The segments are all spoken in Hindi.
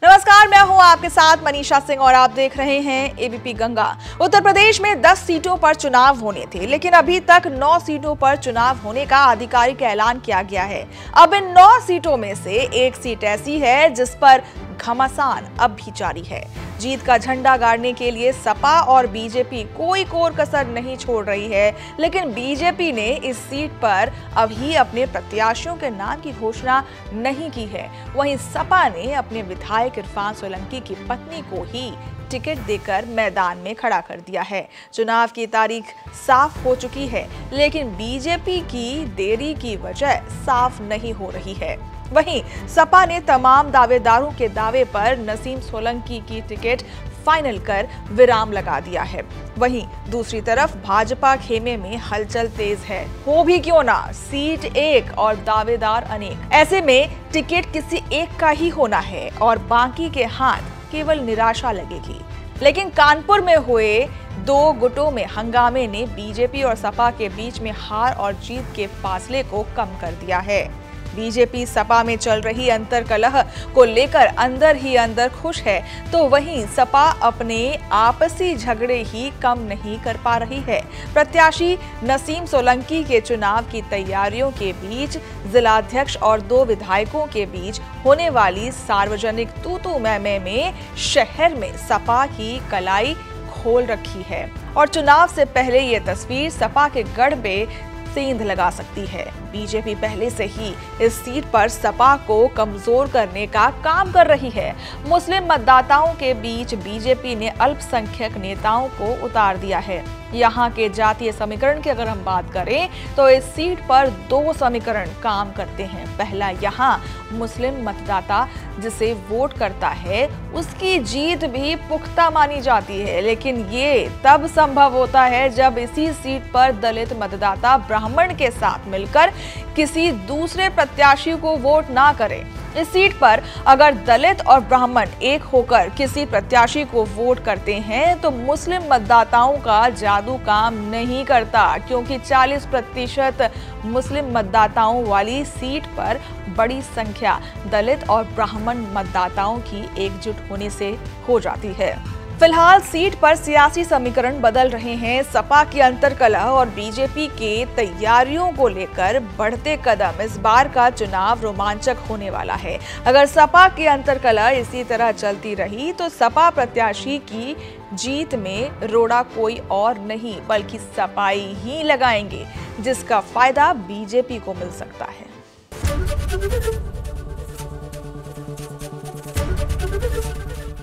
नमस्कार, मैं हूं आपके साथ मनीषा सिंह और आप देख रहे हैं एबीपी गंगा। उत्तर प्रदेश में 10 सीटों पर चुनाव होने थे, लेकिन अभी तक 9 सीटों पर चुनाव होने का आधिकारिक ऐलान किया गया है। अब इन 9 सीटों में से एक सीट ऐसी है जिस पर घमासान अब भी जारी है। जीत का झंडा गाड़ने के लिए सपा और बीजेपी कोई कोर कसर नहीं छोड़ रही है, लेकिन बीजेपी ने इस सीट पर अभी अपने प्रत्याशियों के नाम की घोषणा नहीं की है। वहीं सपा ने अपने विधायक इरफान सोलंकी की पत्नी को ही टिकट देकर मैदान में खड़ा कर दिया है। चुनाव की तारीख साफ हो चुकी है, लेकिन बीजेपी की देरी की वजह साफ नहीं हो रही है। वहीं सपा ने तमाम दावेदारों के दावे पर नसीम सोलंकी की टिकट फाइनल कर विराम लगा दिया है। वहीं दूसरी तरफ भाजपा खेमे में हलचल तेज है। हो भी क्यों ना, सीट एक और दावेदार अनेक। ऐसे में टिकट किसी एक का ही होना है और बाकी के हाथ केवल निराशा लगेगी। लेकिन कानपुर में हुए 2 गुटों में हंगामे ने बीजेपी और सपा के बीच में हार और जीत के फासले को कम कर दिया है। बीजेपी सपा में चल रही अंतर्कलह को लेकर अंदर ही अंदर खुश है, तो वहीं सपा अपने आपसी झगड़े ही कम नहीं कर पा रही है। प्रत्याशी नसीम सोलंकी के चुनाव की तैयारियों के बीच जिलाध्यक्ष और 2 विधायकों के बीच होने वाली सार्वजनिक तू-तू मैं-मैं में शहर में सपा की कलाई खोल रखी है और चुनाव से पहले ये तस्वीर सपा के गढ़ में सेंध लगा सकती है। बीजेपी पहले से ही इस सीट पर सपा को कमजोर करने का काम कर रही है। मुस्लिम मतदाताओं के बीच बीजेपी ने अल्पसंख्यक नेताओं को उतार दिया है। यहाँ के जातीय समीकरण की अगर हम बात करें तो इस सीट पर 2 समीकरण काम करते हैं। पहला, यहाँ मुस्लिम मतदाता जिसे वोट करता है उसकी जीत भी पुख्ता मानी जाती है, लेकिन ये तब संभव होता है जब इसी सीट पर दलित मतदाता ब्राह्मण के साथ मिलकर किसी दूसरे प्रत्याशी को वोट ना करे। इस सीट पर अगर दलित और ब्राह्मण एक होकर किसी प्रत्याशी को वोट करते हैं तो मुस्लिम मतदाताओं का जादू काम नहीं करता, क्योंकि 40% मुस्लिम मतदाताओं वाली सीट पर बड़ी संख्या दलित और ब्राह्मण मतदाताओं की एकजुट होने से हो जाती है। फिलहाल सीट पर सियासी समीकरण बदल रहे हैं। सपा की अंतर्कलह और बीजेपी के तैयारियों को लेकर बढ़ते कदम इस बार का चुनाव रोमांचक होने वाला है। अगर सपा की अंतर्कलह इसी तरह चलती रही तो सपा प्रत्याशी की जीत में रोड़ा कोई और नहीं बल्कि सपाई ही लगाएंगे, जिसका फायदा बीजेपी को मिल सकता है।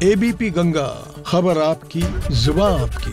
एबीपी गंगा, खबर आपकी, जुबान आपकी।